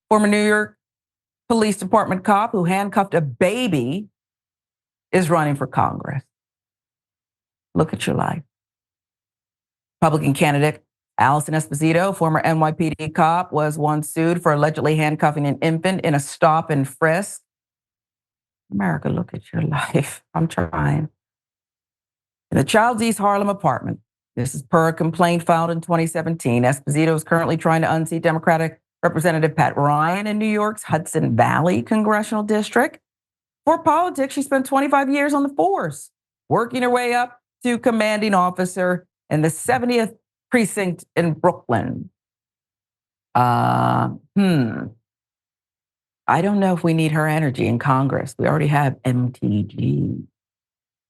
Former New York Police Department cop who handcuffed a baby is running for Congress. Look at your life. Republican candidate Alison Esposito, former NYPD cop, was once sued for allegedly handcuffing an infant in a stop and frisk. America, look at your life. I'm trying. In the child's East Harlem apartment, this is per a complaint filed in 2017. Esposito is currently trying to unseat Democratic Representative Pat Ryan in New York's Hudson Valley congressional district. For politics, she spent 25 years on the force, working her way up to commanding officer in the 70th Precinct in Brooklyn. I don't know if we need her energy in Congress. We already have MTG.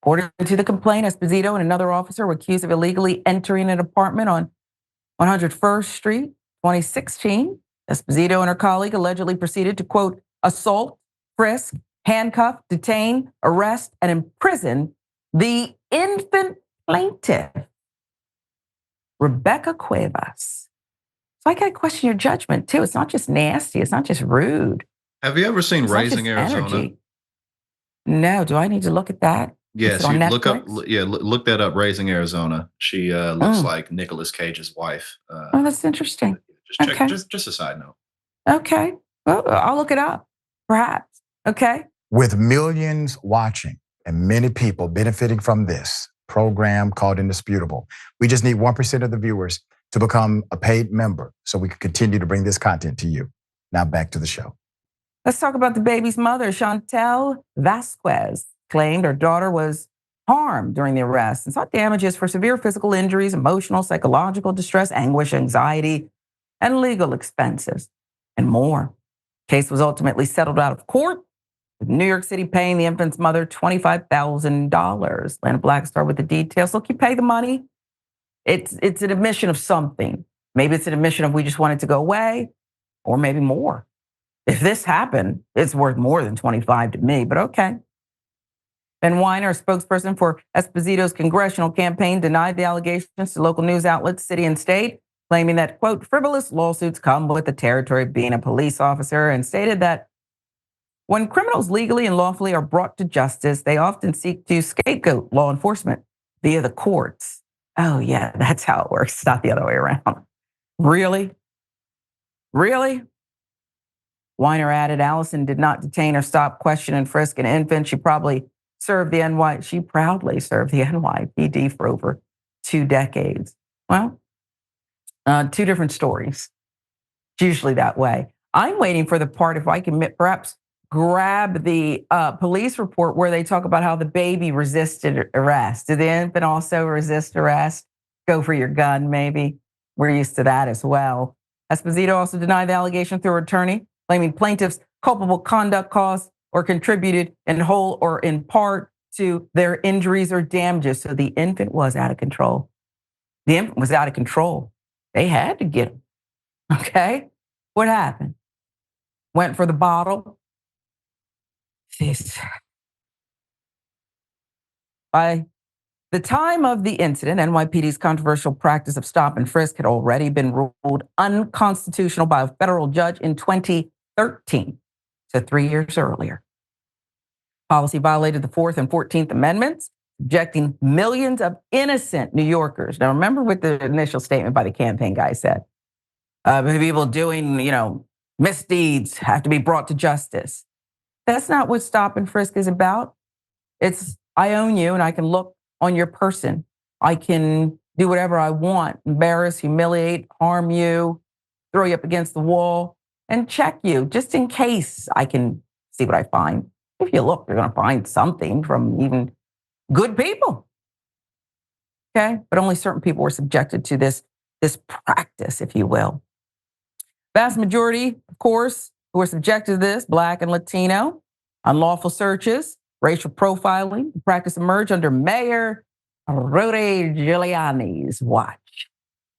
According to the complaint, Esposito and another officer were accused of illegally entering an apartment on 101st Street, 2016. Esposito and her colleague allegedly proceeded to, quote, assault, frisk, handcuff, detain, arrest, and imprison the infant plaintiff, Rebecca Cuevas. So I got to question your judgment, too. It's not just nasty. It's not just rude. Have you ever seen Raising Arizona? Energy. No. Do I need to look at that? Yes, you look up. Yeah, look that up. Raising Arizona. She looks like Nicolas Cage's wife. Oh, that's interesting. Just check. Just a side note. Okay. Well, I'll look it up. Perhaps. Okay. With millions watching and many people benefiting from this program called Indisputable, we just need 1% of the viewers to become a paid member so we can continue to bring this content to you. Now back to the show. Let's talk about the baby's mother. Chantel Vasquez claimed her daughter was harmed during the arrest and sought damages for severe physical injuries, emotional, psychological distress, anguish, anxiety, and legal expenses, and more. The case was ultimately settled out of court, with New York City paying the infant's mother $25,000. Lana Blackstar with the details. Look, you pay the money. It's an admission of something. Maybe it's an admission of we just want it to go away, or maybe more. If this happened, it's worth more than 25 to me, but okay. Ben Weiner, a spokesperson for Esposito's congressional campaign, denied the allegations to local news outlets, city and state, claiming that, quote, frivolous lawsuits come with the territory of being a police officer, and stated that when criminals legally and lawfully are brought to justice, they often seek to scapegoat law enforcement via the courts. Oh, yeah, that's how it works. It's not the other way around. Really? Really? Weiner added, Alison did not detain or stop, question, and frisk an infant. She proudly served the NYPD for over 2 decades. Well, 2 different stories. It's usually that way. I'm waiting for the part, if I can perhaps grab the police report where they talk about how the baby resisted arrest. Did the infant also resist arrest? Go for your gun, maybe. We're used to that as well. Esposito also denied the allegation through her attorney, claiming plaintiff's culpable conduct caused or contributed in whole or in part to their injuries or damages. So the infant was out of control. The infant was out of control. They had to get him. Okay? What happened? Went for the bottle. By the time of the incident, NYPD's controversial practice of stop and frisk had already been ruled unconstitutional by a federal judge in 2013, so 3 years earlier. Policy violated the 4th and 14th Amendments, subjecting millions of innocent New Yorkers. Now, remember what the initial statement by the campaign guy said. People doing, misdeeds have to be brought to justice. That's not what stop and frisk is about. It's, I own you and I can look on your person. I can do whatever I want, embarrass, humiliate, harm you, throw you up against the wall, and check you just in case I can see what I find. If you look, you're going to find something from even good people. Okay? But only certain people were subjected to this practice, if you will. Vast majority, of course, who were subjected to this, Black and Latino, unlawful searches, racial profiling. The practice emerged under Mayor Rudy Giuliani's watch.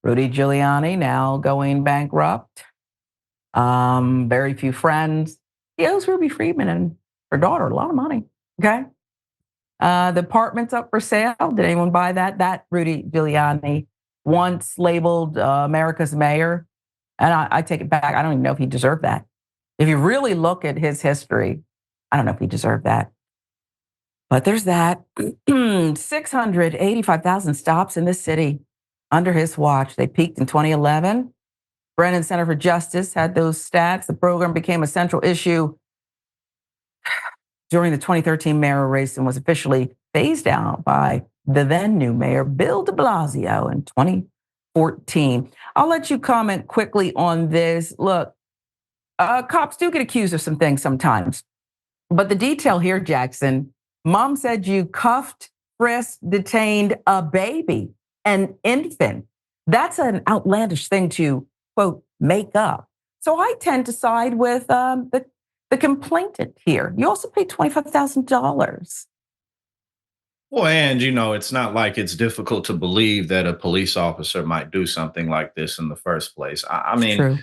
Rudy Giuliani now going bankrupt. Very few friends. He owes Ruby Freeman and her daughter a lot of money. Okay. The apartment's up for sale. Did anyone buy that? That Rudy Giuliani once labeled America's mayor. And I take it back. I don't even know if he deserved that. If you really look at his history, I don't know if he deserved that. But there's that. 685,000 stops in the city under his watch. They peaked in 2011. Brennan Center for Justice had those stats. The program became a central issue during the 2013 mayoral race and was officially phased out by the then new mayor, Bill de Blasio, in 2014. I'll let you comment quickly on this. Look, cops do get accused of some things sometimes. But the detail here, Jackson, mom said you cuffed, frisked, detained a baby, an infant. That's an outlandish thing to, quote, make up. So I tend to side with the complainant here. You also paid $25,000. Well, and it's not like it's difficult to believe that a police officer might do something like this in the first place. I mean, True.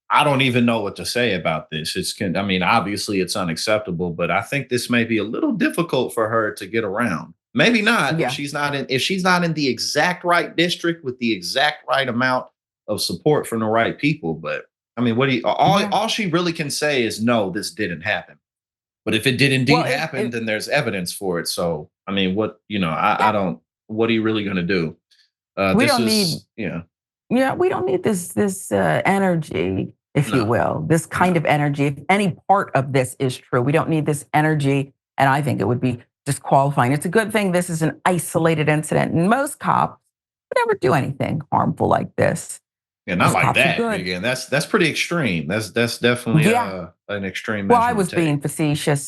I don't even know what to say about this. Obviously it's unacceptable, but I think this may be a little difficult for her to get around. Maybe not Yeah. if she's not in the exact right district with the exact right amount of support from the right people. But I mean, all she really can say is no, this didn't happen. But if it did indeed happen, then there's evidence for it. So I mean, I don't. What are you really going to do? We don't need this energy, if you will, this kind of energy. If any part of this is true, we don't need this energy. And I think it would be disqualifying. It's a good thing this is an isolated incident. And most cops would never do anything harmful like this. Yeah, not like that. Again, that's pretty extreme. That's definitely an extreme measure. Well, I was being facetious.